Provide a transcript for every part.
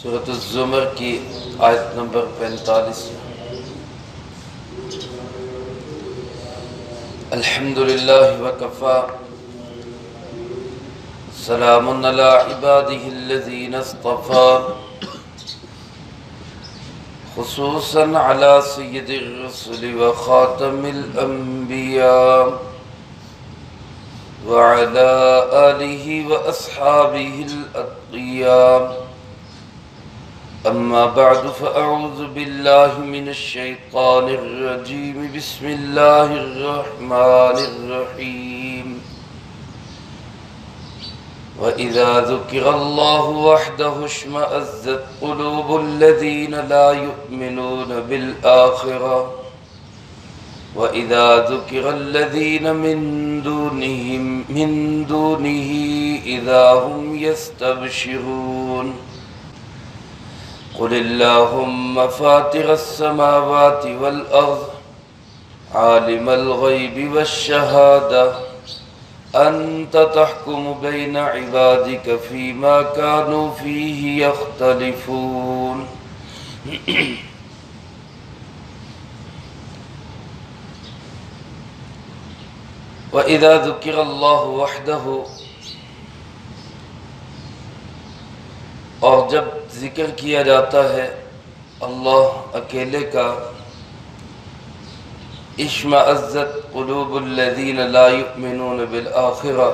سورۃ الزمر کی آیت نمبر 45۔ الحمدللہ وکفی سلام علی عبادہ الذین اصطفی خصوصا علی سید الرسل وخاتم الانبیاء وعلى آلہ واصحابہ الاتقیاء اما بعد فاعوذ باللہ من الشیطان الرجیم بسم اللہ الرحمن الرحیم وَإِذَا ذُكِرَ اللَّهُ وَحْدَهُ اشْمَأَزَّتْ قُلُوبُ الَّذِينَ لَا يُؤْمِنُونَ بِالْآخِرَةِ وَإِذَا ذُكِرَ الَّذِينَ مِن دُونِهِ إِذَا هُمْ يَسْتَبْشِرُونَ قُلِ اللَّهُمَّ فَاطِرَ السَّمَاوَاتِ وَالْأَرْضِ عَالِمَ الْغَيْبِ وَالشَّهَادَةِ أنت تحكم بين عبادك فيما كانوا فيه يختلفون وإذا ذكر الله وحده، اور جب ذکر کیا جاتا ہے اللہ اکیلے کا، اشمئزت قلوب الذین لا یؤمنون بالآخرہ،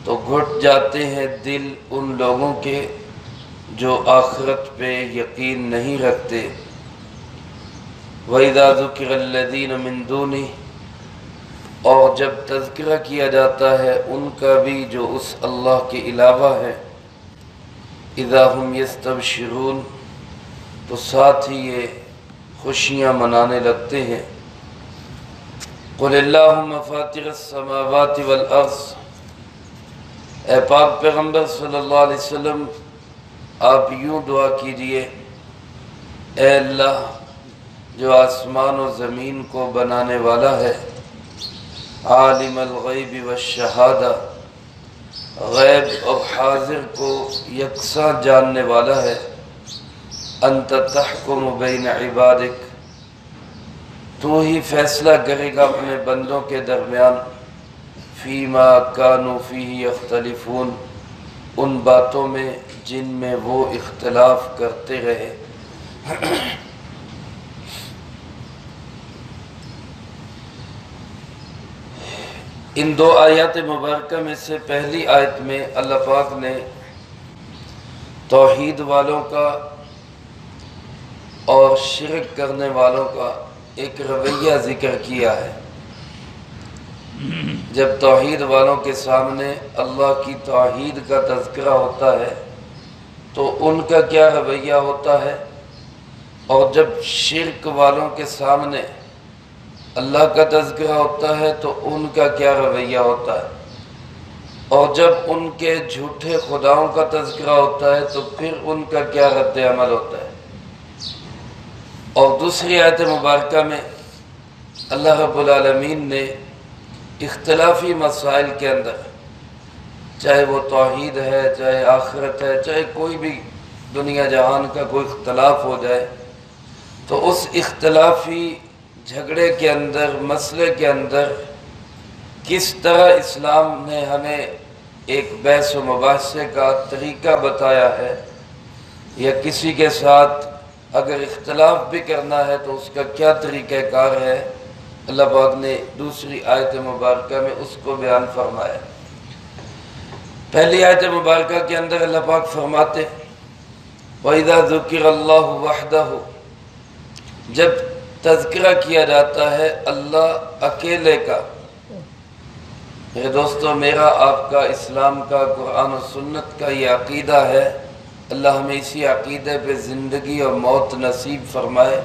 تو گھٹ جاتے ہیں دل ان لوگوں کے جو آخرت پہ یقین نہیں رکھتے۔ وَإِذَا ذُكِرَ الَّذِينَ مِن دُونِهِ، اور جب تذکرہ کیا جاتا ہے ان کا بھی جو اس اللہ کے علاوہ ہے، اِذَا هُمْ يَسْتَبْشِرُونَ، تو ساتھ ہی یہ خوشیاں منانے لگتے ہیں۔ قُلِ اللَّهُمَّ فَاطِرَ السَّمَاوَاتِ وَالْأَرْضِ، اے پاک پیغمبر صلی اللہ علیہ وسلم آپ یوں دعا کیجئے، اے اللہ جو آسمان و زمین کو بنانے والا ہے، عالم الغیب والشہادہ، غیب اور حاضر کو یکساں جاننے والا ہے، انت تحکم بین عبادک، تو ہی فیصلہ کرے گا اپنے بندوں کے درمیان، فیما کانوا فیہ یختلفون، ان باتوں میں جن میں وہ اختلاف کرتے رہے۔ ان دو آیات مبارکہ میں سے پہلی آیت میں اللہ پاک نے توحید والوں کا اور شرک کرنے والوں کا ایک رویہ ذکر کیا ہے۔ جب توحید والوں کے سامنے اللہ کی توحید کا تذکرہ ہوتا ہے تو ان کا کیا رویہ ہوتا ہے، اور جب شرک والوں کے سامنے اللہ کا تذکرہ ہوتا ہے تو ان کا کیا رویہ ہوتا ہے، اور جب ان کے جھوٹے خداؤں کا تذکرہ ہوتا ہے تو پھر ان کا کیا رد عمل ہوتا ہے۔ اور دوسری آیت مبارکہ میں اللہ رب العالمین نے اختلافی مسائل کے اندر، چاہے وہ توحید ہے، چاہے آخرت ہے، چاہے کوئی بھی دنیا جہان کا کوئی اختلاف ہو جائے، تو اس اختلافی جھگڑے کے اندر، مسئلے کے اندر کس طرح اسلام نے ہمیں ایک بحث و مباحثے کا طریقہ بتایا ہے، یا کسی کے ساتھ اگر اختلاف بھی کرنا ہے تو اس کا کیا طریقہ کار ہے، اللہ پاک نے دوسری آیت مبارکہ میں اس کو بیان فرمایا۔ پہلی آیت مبارکہ کے اندر اللہ پاک فرماتے، وَإِذَا ذُكِرَ اللَّهُ وَحْدَهُ، جب تذکرہ کیا جاتا ہے اللہ اکیلے کا۔ میرے دوستو، میرا آپ کا، اسلام کا، قرآن و سنت کا یہ عقیدہ ہے، اللہ ہمیں اسی عقیدے پہ زندگی اور موت نصیب فرمائے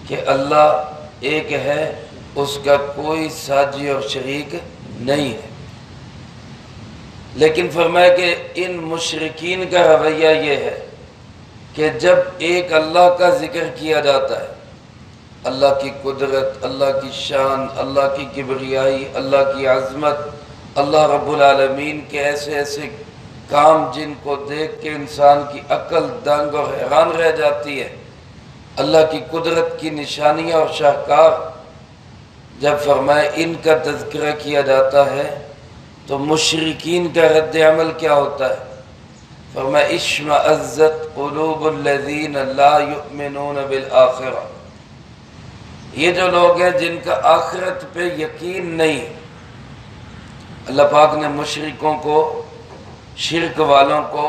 کہ اللہ ایک ہے، اس کا کوئی ساجی اور شریک نہیں ہے۔ لیکن فرمایا کہ ان مشرکین کا رویہ یہ ہے کہ جب ایک اللہ کا ذکر کیا جاتا ہے، اللہ کی قدرت، اللہ کی شان، اللہ کی کبریائی، اللہ کی عظمت، اللہ رب العالمین کے ایسے ایسے کام جن کو دیکھ کے انسان کی عقل دنگ اور حیران رہ جاتی ہے، اللہ کی قدرت کی نشانیاں اور شاہکار، جب فرمائے ان کا تذکرہ کیا جاتا ہے تو مشرکین کا رد عمل کیا ہوتا ہے؟ فرمایا اشمئزت قلوب الذین لا یؤمنون بالآخرہ، یہ جو لوگ ہیں جن کا آخرت پہ یقین نہیں۔ اللہ پاک نے مشرکوں کو، شرک والوں کو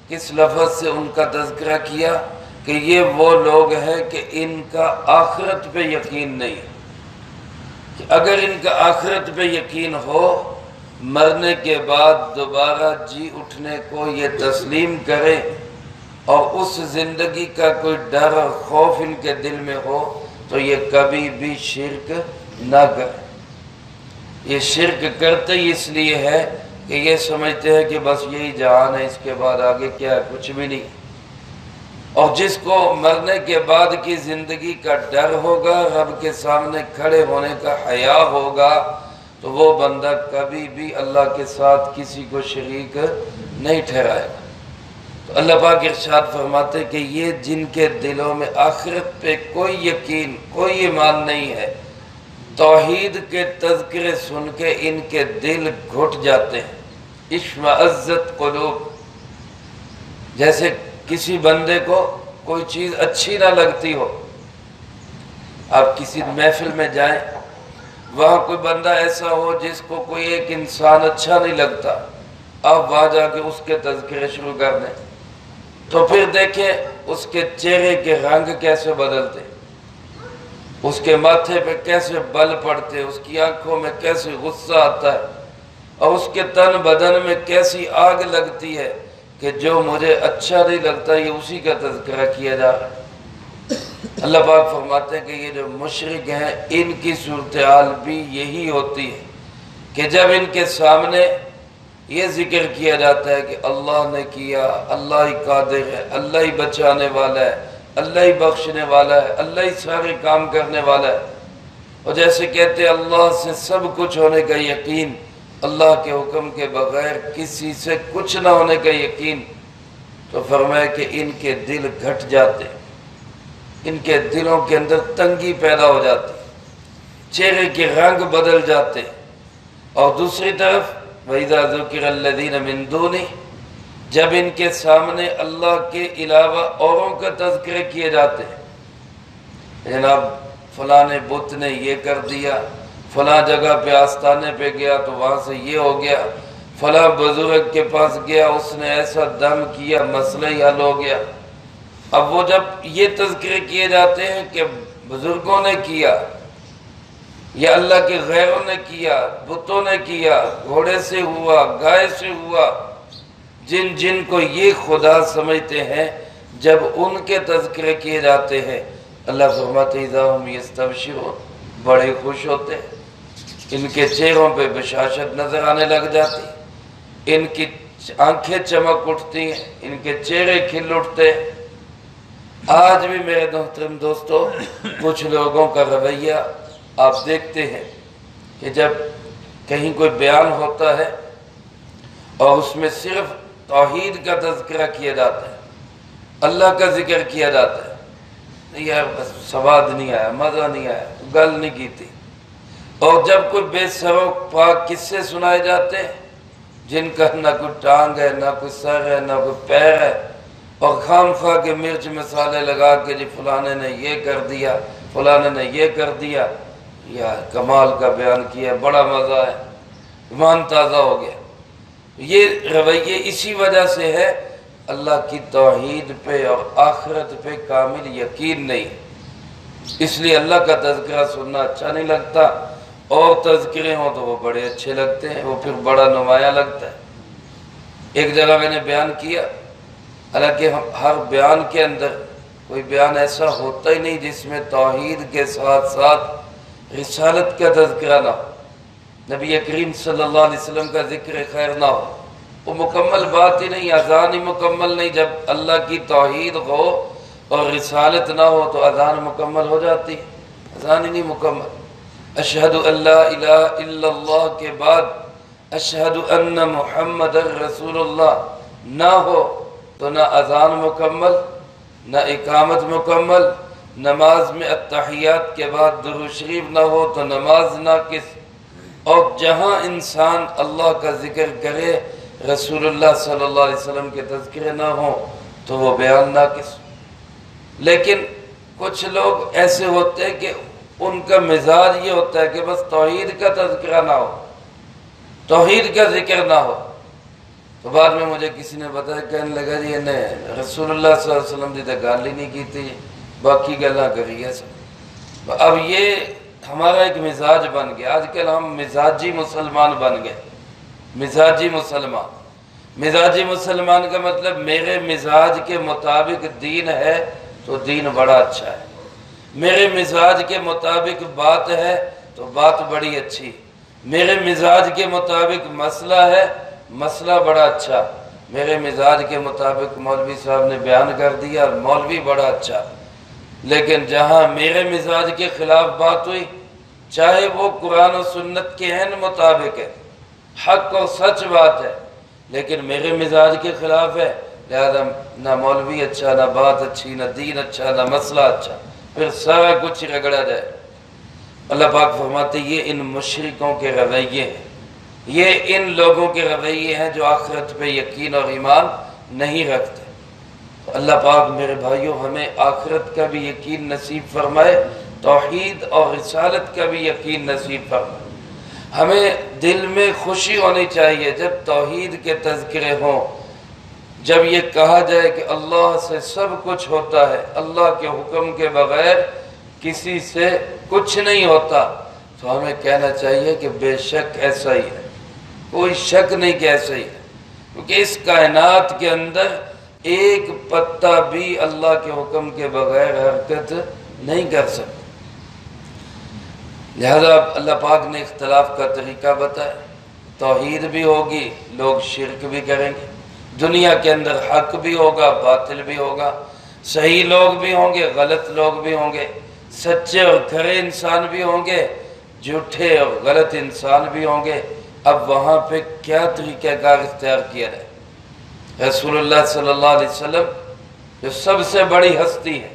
کس لفظ سے ان کا تذکرہ کیا کہ یہ وہ لوگ ہیں کہ ان کا آخرت پہ یقین نہیں، کہ اگر ان کا آخرت پہ یقین ہو، مرنے کے بعد دوبارہ جی اٹھنے کو یہ تسلیم کریں اور اس زندگی کا کوئی ڈر اور خوف ان کے دل میں ہو تو یہ کبھی بھی شرک نہ کریں۔ یہ شرک کرتے ہی اس لیے ہے کہ یہ سمجھتے ہیں کہ بس یہی جہان ہے، اس کے بعد آگے کیا ہے، کچھ بھی نہیں۔ اور جس کو مرنے کے بعد کی زندگی کا ڈر ہوگا، رب کے سامنے کھڑے ہونے کا حیا ہوگا، تو وہ بندہ کبھی بھی اللہ کے ساتھ کسی کو شریک نہیں ٹھہرائے گا۔ تو اللہ پاک ارشاد فرماتے کہ یہ جن کے دلوں میں آخرت پہ کوئی یقین، کوئی ایمان نہیں ہے، توحید کے تذکرے سن کے ان کے دل گھٹ جاتے ہیں۔ اشمئزت قلوب، جیسے کسی بندے کو کوئی چیز اچھی نہ لگتی ہو، آپ کسی محفل میں جائیں، وہاں کوئی بندہ ایسا ہو جس کو کوئی ایک انسان اچھا نہیں لگتا، آپ وہاں جا کے اس کے تذکرے شروع کر دیں تو پھر دیکھیں اس کے چہرے کے رنگ کیسے بدلتے، اس کے ماتھے پہ کیسے بل پڑتے، اس کی آنکھوں میں کیسے غصہ آتا ہے، اور اس کے تن بدن میں کیسی آگ لگتی ہے کہ جو مجھے اچھا نہیں لگتا یہ اسی کا تذکرہ کیا جا رہا ہے۔ اللہ پاک فرماتے ہیں کہ یہ جو مشرک ہیں ان کی صورتحال بھی یہی ہوتی ہے کہ جب ان کے سامنے یہ ذکر کیا جاتا ہے کہ اللہ نے کیا، اللہ ہی قادر ہے، اللہ ہی بچانے والا ہے، اللہ ہی بخشنے والا ہے، اللہ ہی سارے کام کرنے والا ہے، اور جیسے کہتے ہیں اللہ سے سب کچھ ہونے کا یقین، اللہ کے حکم کے بغیر کسی سے کچھ نہ ہونے کا یقین، تو فرمایا کہ ان کے دل گھٹ جاتے، ان کے دلوں کے اندر تنگی پیدا ہو جاتی، چہرے کے رنگ بدل جاتے، اور دوسری طرف وَإِذَا ذُكِرَ الَّذِينَ مِن دُونِهِ، جب ان کے سامنے اللہ کے علاوہ اوروں کا تذکرے کیے جاتے ہیں، جناب فلاں بت نے یہ کر دیا، فلاں جگہ پہ آستانے پہ گیا تو وہاں سے یہ ہو گیا، فلاں بزرگ کے پاس گیا اس نے ایسا دم کیا مسئلہ ہی حل ہو گیا۔ اب وہ جب یہ تذکرے کیے جاتے ہیں کہ بزرگوں نے کیا یا اللہ کے غیروں نے کیا، بتوں نے کیا، گھوڑے سے ہوا، گائے سے ہوا، جن جن کو یہ خدا سمجھتے ہیں، جب ان کے تذکرے کیے جاتے ہیں اللہ فرماتے ہیں اذا ہم یستبشرون، بڑے خوش ہوتے ہیں، ان کے چہروں پہ بشاشت نظر آنے لگ جاتی، ان کی آنکھیں چمک اٹھتی ہیں، ان کے چہرے کھل اٹھتے ہیں۔ آج بھی میرے محترم دوستو کچھ لوگوں کا رویہ آپ دیکھتے ہیں کہ جب کہیں کوئی بیان ہوتا ہے اور اس میں صرف توحید کا تذکرہ کیا جاتا ہے، اللہ کا ذکر کیا جاتا ہے، نہیں یار بس سواد نہیں آیا، مزہ نہیں آیا، گل نہیں کی تھی، اور جب کوئی بے سروق پاک قصے سنائے جاتے ہیں جن کا نہ کوئی ٹانگ ہے، نہ کوئی سر ہے، نہ کوئی پیر ہے، اور خام خواہ کے مرچ مسالے لگا کے جی فلانے نے یہ کر دیا، فلانے نے یہ کر دیا، یا کمال کا بیان کیا، بڑا مزہ ہے، ایمان تازہ ہو گیا۔ یہ رویے اسی وجہ سے ہے اللہ کی توحید پہ اور آخرت پہ کامل یقین نہیں، اس لیے اللہ کا تذکرہ سننا اچھا نہیں لگتا، اور تذکرے ہوں تو وہ بڑے اچھے لگتے ہیں، وہ پھر بڑا نمایاں لگتا ہے۔ ایک جگہ میں نے بیان کیا، حالانکہ ہر بیان کے اندر کوئی بیان ایسا ہوتا ہی نہیں جس میں توحید کے ساتھ ساتھ رسالت کا تذکرہ نہ ہو، نبی کریم صلی اللہ علیہ وسلم کا ذکر خیر نہ ہو، وہ مکمل بات ہی نہیں، اذان ہی مکمل نہیں۔ جب اللہ کی توحید ہو اور رسالت نہ ہو تو اذان مکمل ہو جاتی، اذان ہی نہیں مکمل۔ اشہد ان لا الہ الا اللہ کے بعد اشہد ان محمد رسول اللہ، نہ ہو تو نہ اذان مکمل، نہ اقامت مکمل، نماز میں التحیات کے بعد درود شریف نہ ہو تو نماز ناقص، اور جہاں انسان اللہ کا ذکر کرے رسول اللہ صلی اللہ علیہ وسلم کے تذکرے نہ ہوں تو وہ بیان ناقص۔ لیکن کچھ لوگ ایسے ہوتے ہیں کہ ان کا مزاج یہ ہوتا ہے کہ بس توحید کا تذکرہ نہ ہو، توحید کا ذکر نہ ہو۔ تو بعد میں مجھے کسی نے بتایا، کہنے لگا جی انہیں رسول اللہ صلی اللہ علیہ وسلم دی گل ہی نہیں کی تھی، باقی گلاں کری ہے سب۔ اب یہ ہمارا ایک مزاج بن گیا، آج کل ہم مزاجی مسلمان بن گئے۔ مزاجی مسلمان، مزاجی مسلمان کا مطلب میرے مزاج کے مطابق دین ہے تو دین بڑا اچھا ہے، میرے مزاج کے مطابق بات ہے تو بات بڑی اچھی، میرے مزاج کے مطابق مسئلہ ہے، مسئلہ بڑا اچھا، میرے مزاج کے مطابق مولوی صاحب نے بیان کر دیا، مولوی بڑا اچھا۔ لیکن جہاں میرے مزاج کے خلاف بات ہوئی، چاہے وہ قرآن و سنت کے عین مطابق ہے، حق اور سچ بات ہے، لیکن میرے مزاج کے خلاف ہے، لہذا نہ مولوی اچھا، نہ بات اچھی، نہ دین اچھا، نہ مسئلہ اچھا، پھر سارا کچھ رگڑا جائے۔ اللہ پاک فرماتے یہ ان مشرکوں کے رویے ہیں، یہ ان لوگوں کے رویے ہیں جو آخرت پہ یقین اور ایمان نہیں رکھتے۔ اللہ پاک میرے بھائیوں ہمیں آخرت کا بھی یقین نصیب فرمائے، توحید اور رسالت کا بھی یقین نصیب فرمائے۔ ہمیں دل میں خوشی ہونی چاہیے جب توحید کے تذکرے ہوں، جب یہ کہا جائے کہ اللہ سے سب کچھ ہوتا ہے، اللہ کے حکم کے بغیر کسی سے کچھ نہیں ہوتا، تو ہمیں کہنا چاہیے کہ بے شک ایسا ہی ہے، کوئی شک نہیں کہ ایسا ہی ہے، کیونکہ اس کائنات کے اندر ایک پتا بھی اللہ کے حکم کے بغیر حرکت نہیں کر سکتا۔ لہذا اللہ پاک نے اختلاف کا طریقہ بتایا، توحید بھی ہوگی، لوگ شرک بھی کریں گے، دنیا کے اندر حق بھی ہوگا، باطل بھی ہوگا، صحیح لوگ بھی ہوں گے، غلط لوگ بھی ہوں گے، سچے اور کھرے انسان بھی ہوں گے، جھوٹے اور غلط انسان بھی ہوں گے۔ اب وہاں پہ کیا طریقہ کار اختیار کیا جائے؟ رسول اللہ صلی اللہ علیہ وسلم جو سب سے بڑی ہستی ہے،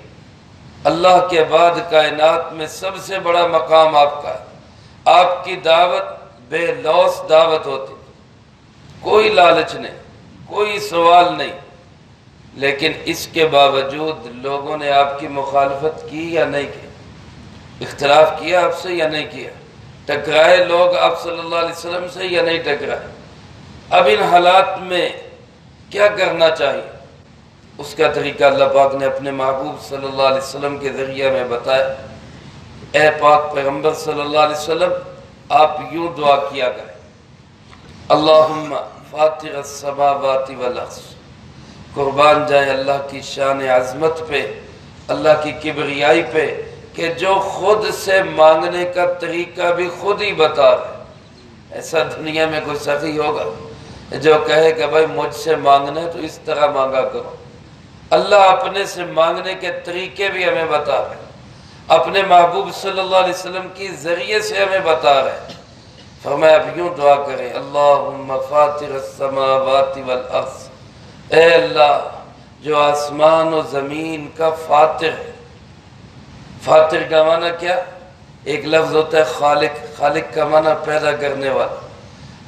اللہ کے بعد کائنات میں سب سے بڑا مقام آپ کا ہے، آپ کی دعوت بے لوث دعوت ہوتی، کوئی لالچ نہیں، کوئی سوال نہیں، لیکن اس کے باوجود لوگوں نے آپ کی مخالفت کی یا نہیں کی؟ اختلاف کیا آپ سے یا نہیں کیا؟ ٹکرائے لوگ آپ صلی اللہ علیہ وسلم سے یا نہیں ٹکرائے؟ اب ان حالات میں کیا کرنا چاہیے؟ اس کا طریقہ اللہ پاک نے اپنے محبوب صلی اللہ علیہ وسلم کے ذریعے میں بتایا۔ اے پاک پیغمبر صلی اللہ علیہ وسلم، آپ یوں دعا کیا کریں، اللہم فاطر السماوات والارض۔ قربان جائیں اللہ کی شان عظمت پہ، اللہ کی کبریائی پہ، کہ جو خود سے مانگنے کا طریقہ بھی خود ہی بتا رہے۔ ایسا دنیا میں کوئی سخی ہوگا جو کہے کہ بھائی مجھ سے مانگنا ہے تو اس طرح مانگا کرو؟ اللہ اپنے سے مانگنے کے طریقے بھی ہمیں بتا رہے ہیں، اپنے محبوب صلی اللہ علیہ وسلم کی ذریعے سے ہمیں بتا رہے ہیں۔ فرمایا اب یوں دعا کریں، اللہم فاطر السماوات والارض، اے اللہ جو آسمان و زمین کا فاطر ہے۔ فاطر کا معنی کیا؟ ایک لفظ ہوتا ہے خالق، خالق کا معنی پیدا کرنے والا،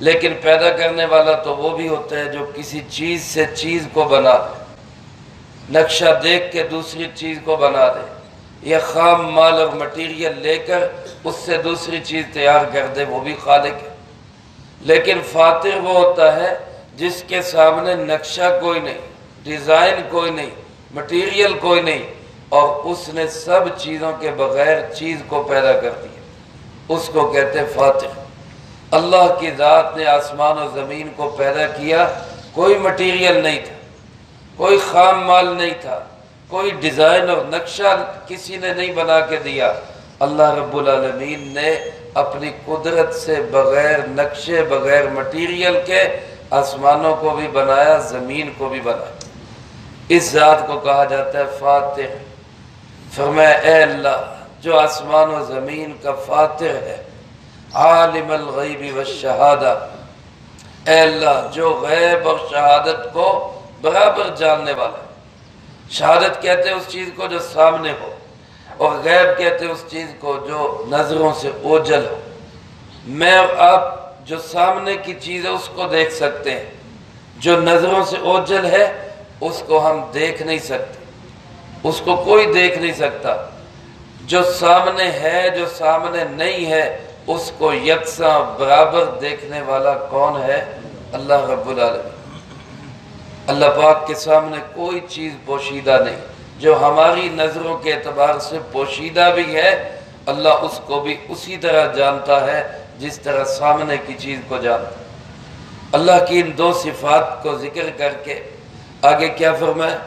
لیکن پیدا کرنے والا تو وہ بھی ہوتا ہے جو کسی چیز سے چیز کو بنا دے، نقشہ دیکھ کے دوسری چیز کو بنا دے، یا خام مال اور مٹیریل لے کر اس سے دوسری چیز تیار کر دے، وہ بھی خالق ہے۔ لیکن فاطر وہ ہوتا ہے جس کے سامنے نقشہ کوئی نہیں، ڈیزائن کوئی نہیں، مٹیریل کوئی نہیں، اور اس نے سب چیزوں کے بغیر چیز کو پیدا کر دیا، اس کو کہتے ہیں فاطر۔ اللہ کی ذات نے آسمان و زمین کو پیدا کیا، کوئی مٹیریل نہیں تھا، کوئی خام مال نہیں تھا، کوئی ڈیزائن اور نقشہ کسی نے نہیں بنا کے دیا۔ اللہ رب العالمین نے اپنی قدرت سے بغیر نقشے، بغیر مٹیریل کے آسمانوں کو بھی بنایا، زمین کو بھی بنایا۔ اس ذات کو کہا جاتا ہے فاطر۔ فرمایا اے اللہ جو آسمان و زمین کا فاطر ہے، عالم الغیب والشہادہ، اے اللہ جو غیب اور شہادت کو برابر جاننے والا ہے. شہادت کہتے ہیں اس چیز کو جو سامنے ہو، اور غیب کہتے ہیں اس چیز کو جو نظروں سے اوجھل ہو. میں اور آپ جو سامنے کی چیز ہے اس کو دیکھ سکتے ہیں، جو نظروں سے اوجھل ہے اس کو ہم دیکھ نہیں سکتے، اس کو کوئی دیکھ نہیں سکتا. جو سامنے ہے جو سامنے نہیں ہے اس کو یکساں برابر دیکھنے والا کون ہے؟ اللہ رب العالمین. اللہ پاک کے سامنے کوئی چیز پوشیدہ نہیں. جو ہماری نظروں کے اعتبار سے پوشیدہ بھی ہے اللہ اس کو بھی اسی طرح جانتا ہے جس طرح سامنے کی چیز کو جانتا ہے. اللہ کی ان دو صفات کو ذکر کر کے آگے کیا فرمایا؟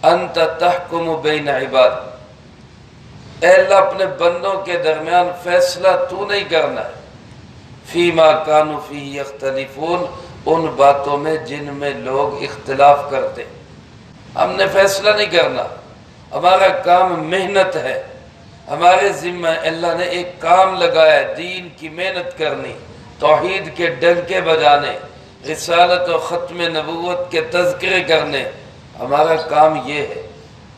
انت تحکم بین عباد. اے اللہ اپنے بندوں کے درمیان فیصلہ تو نہیں کرنا ہے. فیما کانوا فیہ یختلفون، ان باتوں میں جن میں لوگ اختلاف کرتے. ہم نے فیصلہ نہیں کرنا، ہمارا کام محنت ہے. ہمارے ذمہ اللہ نے ایک کام لگایا، دین کی محنت کرنی، توحید کے ڈنکے بجانے، رسالت و ختم نبوت کے تذکرے کرنے. ہمارا کام یہ ہے.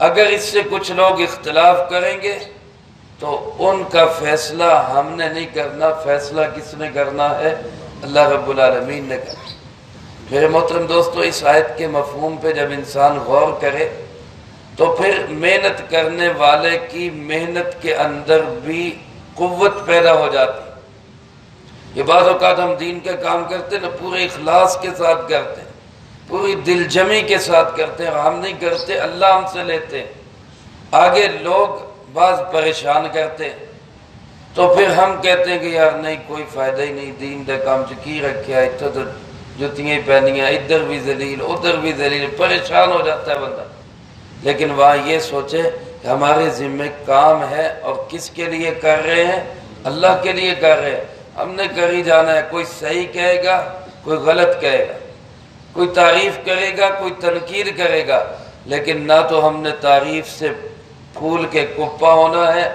اگر اس سے کچھ لوگ اختلاف کریں گے تو ان کا فیصلہ ہم نے نہیں کرنا. فیصلہ کس نے کرنا ہے؟ اللہ رب العالمین نے کرنا. میرے محترم دوستو، اس آیت کے مفہوم پہ جب انسان غور کرے تو پھر محنت کرنے والے کی محنت کے اندر بھی قوت پیدا ہو جاتی. یہ بعض اوقات ہم دین کا کام کرتے ہیں نا، پورے اخلاص کے ساتھ کرتے ہیں، پوری دل جمی کے ساتھ کرتے ہیں. ہم نہیں کرتے، اللہ ہم سے لیتے ہیں. آگے لوگ بعض پریشان کرتے تو پھر ہم کہتے ہیں کہ یار نہیں، کوئی فائدہ ہی نہیں، دین کا کام چکی رکھیا، اتنا تو جتیاں پہنیاں، ادھر بھی ذلیل ادھر بھی ذلیل، پریشان ہو جاتا ہے بندہ. لیکن وہاں یہ سوچے کہ ہمارے ذمہ کام ہے اور کس کے لیے کر رہے ہیں؟ اللہ کے لیے کر رہے ہیں. ہم نے کر ہی جانا ہے. کوئی صحیح کہے گا، کوئی غلط کہے گا، کوئی تعریف کرے گا، کوئی تنقید کرے گا. لیکن نہ تو ہم نے تعریف سے پھول کے کپا ہونا ہے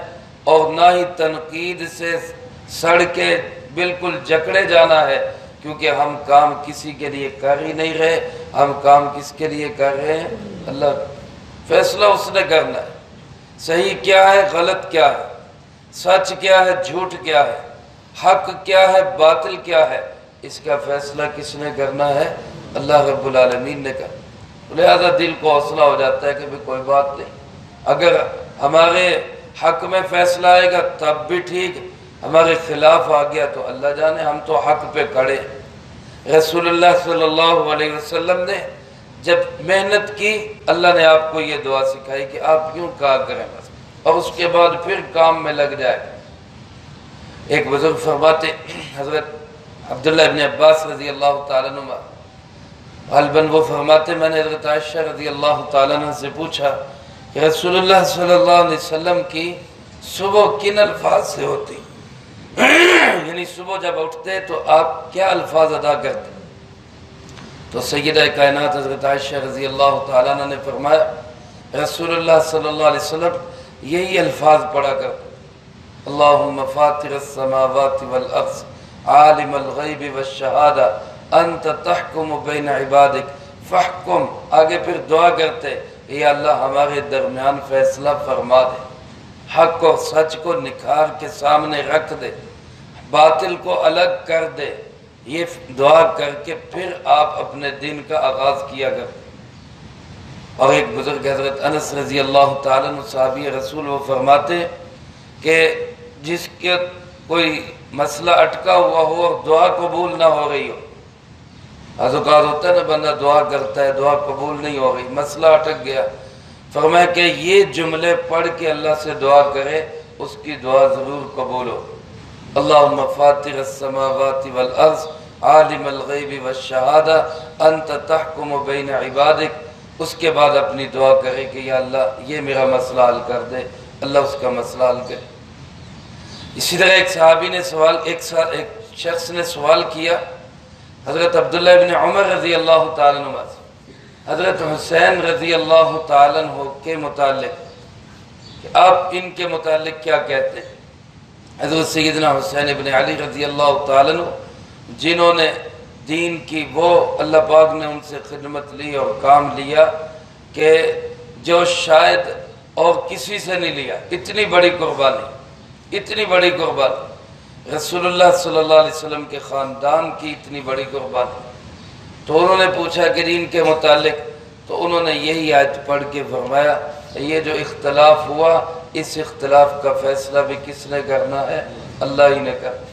اور نہ ہی تنقید سے سڑ کے بالکل جکڑے جانا ہے، کیونکہ ہم کام کسی کے لیے کر ہی نہیں رہے. ہم کام کس کے لیے کر رہے ہیں؟ اللہ. فیصلہ اس نے کرنا ہے. صحیح کیا ہے، غلط کیا ہے، سچ کیا ہے، جھوٹ کیا ہے، حق کیا ہے، باطل کیا ہے، اس کا فیصلہ کس نے کرنا ہے؟ اللہ رب العالمین نے کرنا. لہذا دل کو حوصلہ ہو جاتا ہے کہ بھی کوئی بات نہیں، اگر ہمارے حق میں فیصلہ آئے گا تب بھی ٹھیک، ہمارے خلاف آ گیا تو اللہ جانے. ہم تو حق پہ کھڑے. رسول اللہ صلی اللہ علیہ وسلم نے جب محنت کی، اللہ نے آپ کو یہ دعا سکھائی کہ آپ یوں کہا کریں بس، اور اس کے بعد پھر کام میں لگ جائے. ایک بزرگ فرماتے، حضرت عبداللہ ابن عباس رضی اللہ تعالیٰ عنہ غالباً وہ فرماتے، میں نے حضرت عائشہ رضی اللہ تعالیٰ عنہ سے پوچھا کہ رسول اللہ صلی اللہ علیہ وسلم کی صبح کن الفاظ سے ہوتی، یعنی صبح جب اٹھتے تو آپ کیا الفاظ ادا کرتے؟ تو سیدہ کائنات حضرت عائشہ رضی اللہ تعالیٰ عنہ نے فرمایا رسول اللہ صلی اللہ علیہ وسلم یہی الفاظ پڑھا کرتے، اللہم فاطر السماوات والارض عالم الغیب والشہادہ انت تحکم بین عبادک فاحکم. آگے پھر دعا کرتے، یا اللہ ہمارے درمیان فیصلہ فرما دے، حق اور سچ کو نکھار کے سامنے رکھ دے، باطل کو الگ کر دے. یہ دعا کر کے پھر آپ اپنے دن کا آغاز کیا کرتے. اور ایک بزرگ حضرت انس رضی اللہ تعالیٰ عنہ صحابی رسول وہ فرماتے کہ جس کے کوئی مسئلہ اٹکا ہوا ہو اور دعا قبول نہ ہو رہی ہو، اوقات ہوتا ہے نا بندہ دعا کرتا ہے، دعا قبول نہیں ہو رہی، مسئلہ اٹک گیا، فرمایا کہ یہ جملے پڑھ کے اللہ سے دعا کرے، اس کی دعا ضرور قبول ہو. اللہم فاطر السماوات والارض عالم الغیب والشہادہ انت تحکم بین عبادک. اس کے بعد اپنی دعا کرے کہ یا اللہ یہ میرا مسئلہ حل کر دے، اللہ اس کا مسئلہ حل کرے. اسی طرح ایک صحابی نے ایک شخص نے سوال کیا حضرت عبداللہ ابن عمر رضی اللہ تعالیٰ عنہ سے حضرت حسین رضی اللہ تعالیٰ عنہ کے متعلق کہ آپ ان کے متعلق کیا کہتے ہیں؟ حضرت سیدنا حسین ابن علی رضی اللہ تعالیٰ عنہ جنہوں نے دین کی وہ اللہ پاک نے ان سے خدمت لی اور کام لیا کہ جو شاید اور کسی سے نہیں لیا. اتنی بڑی قربانی، اتنی بڑی قربانی رسول اللہ صلی اللہ علیہ وسلم کے خاندان کی اتنی بڑی قربانی. تو انہوں نے پوچھا کہ دین کے متعلق، تو انہوں نے یہی آیت پڑھ کے فرمایا یہ جو اختلاف ہوا اس اختلاف کا فیصلہ بھی کس نے کرنا ہے؟ اللہ ہی نے کرنا.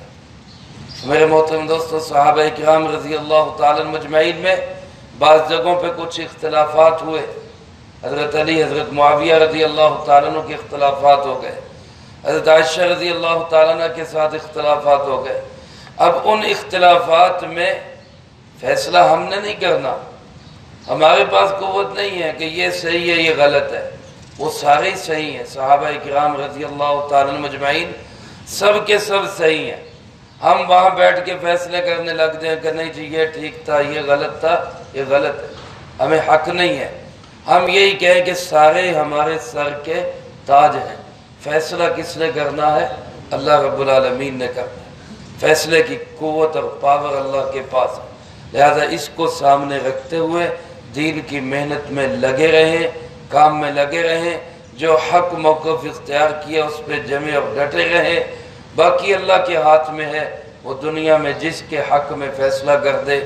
میرے محترم دوستو، صحابہ کرام رضی اللہ تعالیٰ مجمعین میں بعض جگہوں پہ کچھ اختلافات ہوئے. حضرت علی، حضرت معاویہ رضی اللہ تعالیٰ عنہ کے اختلافات ہو گئے، حضرت عائشہ رضی اللہ تعالیٰ عنہ کے ساتھ اختلافات ہو گئے. اب ان اختلافات میں فیصلہ ہم نے نہیں کرنا، ہمارے پاس قوت نہیں ہے کہ یہ صحیح ہے یہ غلط ہے. وہ سارے ہی صحیح ہیں. صحابہ کرام رضی اللہ تعالیٰ مجمعین سب کے سب صحیح ہیں. ہم وہاں بیٹھ کے فیصلے کرنے لگ جائیں کہ نہیں جی یہ ٹھیک تھا، یہ غلط تھا، یہ غلط ہے، ہمیں حق نہیں ہے. ہم یہی کہیں کہ سارے ہمارے سر کے تاج ہیں. فیصلہ کس نے کرنا ہے؟ اللہ رب العالمین نے کرنا ہے. فیصلے کی قوت اور پاور اللہ کے پاس ہے. لہذا اس کو سامنے رکھتے ہوئے دین کی محنت میں لگے رہیں، کام میں لگے رہیں. جو حق موقف اختیار کیا اس پہ جمے اور ڈٹے رہیں. باقی اللہ کے ہاتھ میں ہے، وہ دنیا میں جس کے حق میں فیصلہ کر دے،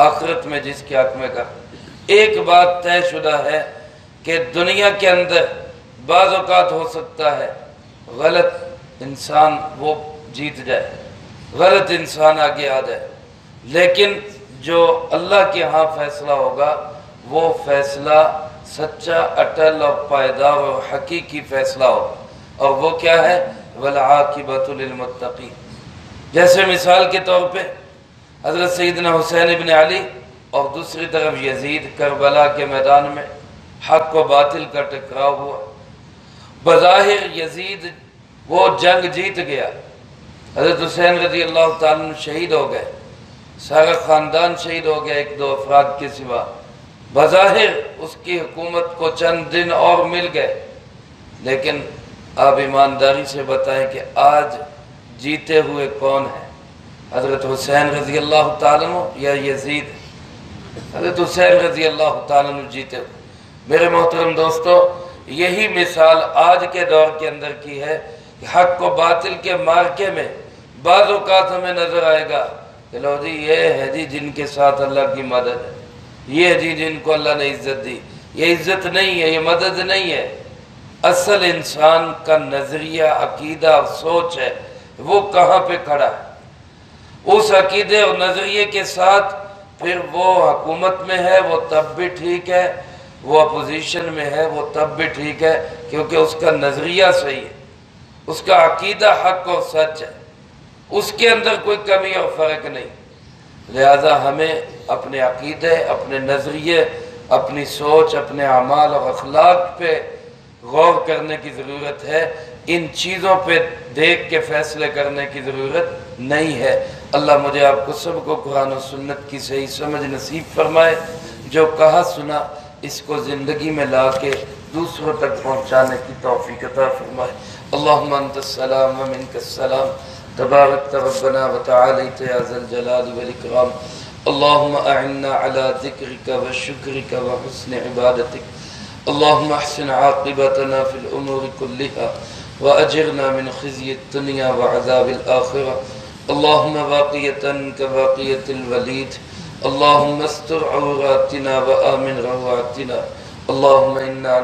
آخرت میں جس کے حق میں کر دے. ایک بات طے شدہ ہے کہ دنیا کے اندر بعض اوقات ہو سکتا ہے غلط انسان وہ جیت جائے، غلط انسان آگے آ جائے، لیکن جو اللہ کے ہاں فیصلہ ہوگا وہ فیصلہ سچا، اٹل اور پائیدار اور حقیقی فیصلہ ہوگا. اور وہ کیا ہے؟ وَالْعَاقِبَةُ لِلْمُتَّقِينَ. جیسے مثال کے طور پہ حضرت سیدنا حسین ابن علی اور دوسری طرف یزید، کربلا کے میدان میں حق و باطل کا ٹکراؤ ہوا. بظاہر یزید وہ جنگ جیت گیا، حضرت حسین رضی اللہ تعالیٰ شہید ہو گئے، سارا خاندان شہید ہو گیا ایک دو افراد کے سوا. بظاہر اس کی حکومت کو چند دن اور مل گئے، لیکن آپ ایمانداری سے بتائیں کہ آج جیتے ہوئے کون ہے؟ حضرت حسین رضی اللہ تعالیٰ یا یزید؟ حضرت حسین رضی اللہ تعالیٰ جیتے ہوئے. میرے محترم دوستو، یہی مثال آج کے دور کے اندر کی ہے کہ حق و باطل کے مارکے میں بعض اوقات ہمیں نظر آئے گا کہ لو جی یہ ہے جی جن کے ساتھ اللہ کی مدد ہے، یہ جی جن کو اللہ نے عزت دی. یہ عزت نہیں ہے، یہ مدد نہیں ہے. اصل انسان کا نظریہ، عقیدہ اور سوچ ہے وہ کہاں پہ کھڑا ہے. اس عقیدے اور نظریے کے ساتھ پھر وہ حکومت میں ہے وہ تب بھی ٹھیک ہے، وہ اپوزیشن میں ہے وہ تب بھی ٹھیک ہے، کیونکہ اس کا نظریہ صحیح ہے، اس کا عقیدہ حق اور سچ ہے، اس کے اندر کوئی کمی اور فرق نہیں. لہذا ہمیں اپنے عقیدے، اپنے نظریے، اپنی سوچ، اپنے اعمال اور اخلاق پہ غور کرنے کی ضرورت ہے. ان چیزوں پہ دیکھ کے فیصلے کرنے کی ضرورت نہیں ہے. اللہ مجھے آپ کو سب کو قرآن و سنت کی صحیح سمجھ نصیب فرمائے. جو کہا سنا اس کو زندگی میں لا کے دوسروں تک پہنچانے کی توفیق عطا فرمائے. اللہم انت السلام و منک السلام، تبارک ربنا و تعالیت یا ذا الجلال والاکرام. اللہم اعنا علی ذکرک و شکرک و حسن عبادتک. اللہم احسن عاقبتنا فی الامور کلها وأجرنا من خزي الدنيا وعذاب الآخرة. اللهم واقية كواقية الوليد. اللهم استر عوراتنا وآمن روعاتنا. اللهم إنا